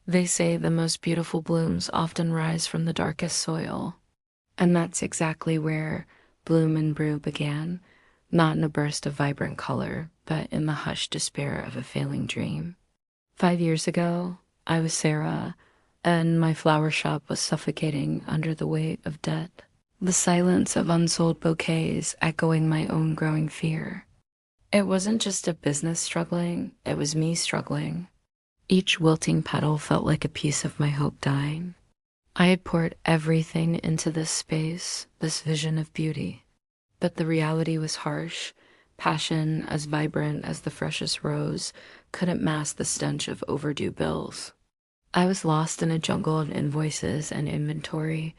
They say the most beautiful blooms often rise from the darkest soil. And that's exactly where Bloom and Brew began, not in a burst of vibrant color, but in the hushed despair of a failing dream. 5 years ago, I was Sarah, and my flower shop was suffocating under the weight of debt. The silence of unsold bouquets echoing my own growing fear. It wasn't just a business struggling, it was me struggling. Each wilting petal felt like a piece of my hope dying. I had poured everything into this space, this vision of beauty. But the reality was harsh. Passion, as vibrant as the freshest rose, couldn't mask the stench of overdue bills. I was lost in a jungle of invoices and inventory,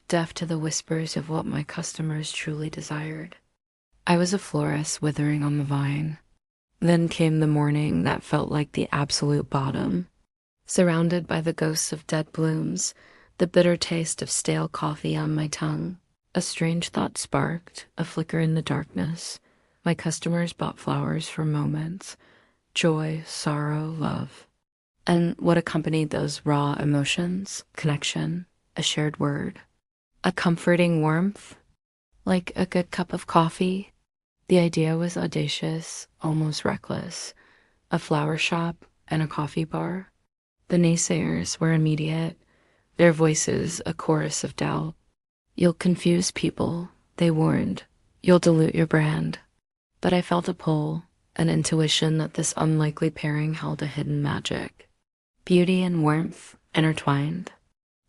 deaf to the whispers of what my customers truly desired. I was a florist withering on the vine. Then came the morning that felt like the absolute bottom. Surrounded by the ghosts of dead blooms, the bitter taste of stale coffee on my tongue, a strange thought sparked, a flicker in the darkness. My customers bought flowers for moments, joy, sorrow, love. And what accompanied those raw emotions? Connection, a shared word, a comforting warmth, like a good cup of coffee. The idea was audacious, almost reckless. A flower shop and a coffee bar. The naysayers were immediate, their voices a chorus of doubt. You'll confuse people, they warned. You'll dilute your brand. But I felt a pull, an intuition that this unlikely pairing held a hidden magic. Beauty and warmth intertwined.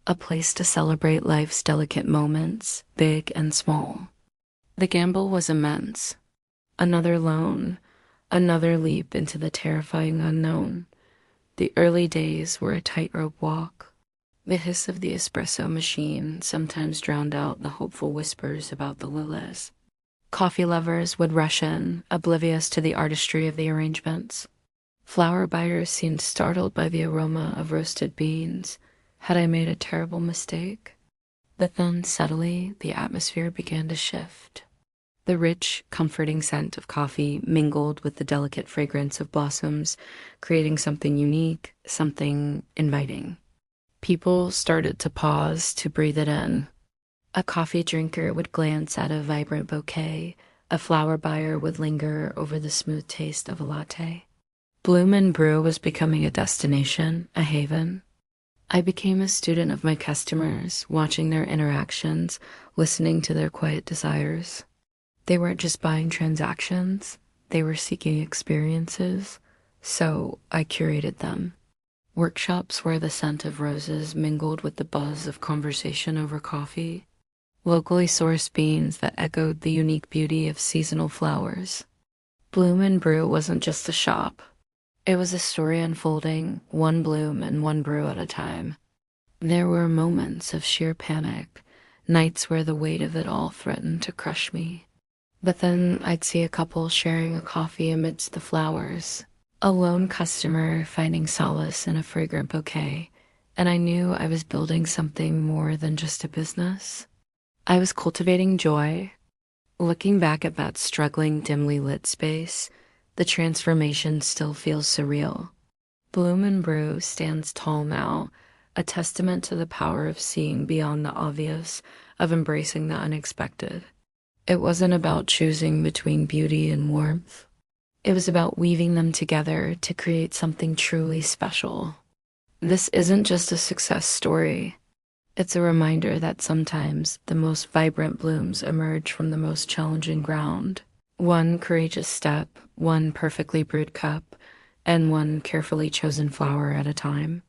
A place to celebrate life's delicate moments, big and small. The gamble was immense. Another loan, another leap into the terrifying unknown. The early days were a tightrope walk. The hiss of the espresso machine sometimes drowned out the hopeful whispers about the lilies. Coffee lovers would rush in, oblivious to the artistry of the arrangements. Flower buyers seemed startled by the aroma of roasted beans. Had I made a terrible mistake? But then, subtly, the atmosphere began to shift. The rich, comforting scent of coffee mingled with the delicate fragrance of blossoms, creating something unique, something inviting. People started to pause to breathe it in. A coffee drinker would glance at a vibrant bouquet. A flower buyer would linger over the smooth taste of a latte. Bloom and Brew was becoming a destination, a haven. I became a student of my customers, watching their interactions, listening to their quiet desires. They weren't just buying transactions, they were seeking experiences, so I curated them. Workshops where the scent of roses mingled with the buzz of conversation over coffee. Locally sourced beans that echoed the unique beauty of seasonal flowers. Bloom and Brew wasn't just a shop. It was a story unfolding, one bloom and one brew at a time. There were moments of sheer panic, nights where the weight of it all threatened to crush me. But then I'd see a couple sharing a coffee amidst the flowers, a lone customer finding solace in a fragrant bouquet, and I knew I was building something more than just a business. I was cultivating joy. Looking back at that struggling, dimly lit space, the transformation still feels surreal. Bloom and Brew stands tall now, a testament to the power of seeing beyond the obvious, of embracing the unexpected. It wasn't about choosing between beauty and warmth. It was about weaving them together to create something truly special. This isn't just a success story. It's a reminder that sometimes the most vibrant blooms emerge from the most challenging ground. One courageous step, one perfectly brewed cup, and one carefully chosen flower at a time.